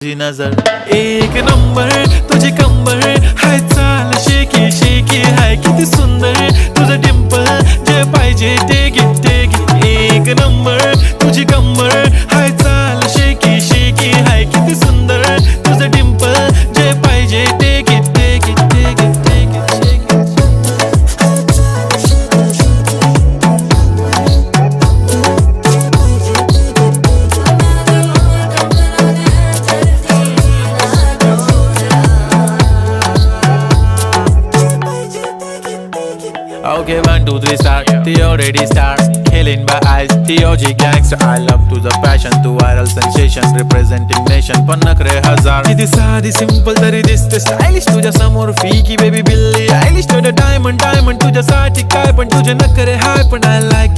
तुझी नजर एक नंबर, तुझी कंबर हाय चाल शेकी शेकी हाय किती सुंदर तुझं डिंपल जे पाहिजे ते घे एक नंबर तुझी कंबर हाय चाल शेकी शेकी हाय किती सुंदर तुझं डिंपल जे पाहिजे ते घे Okay, 1, 2, 3 start. The already start. Killing by eyes. The OG gangster. I love to the passion, to viral sensation, representing nation. पण नखरे हजार. किती साधी simple तरी दिसते stylish तुझ्या समोर फीकी baby बिल्ली. Stylish तुझं diamond तुझ्यासाठी काय पण तुझे नखरे हाय पण I like it.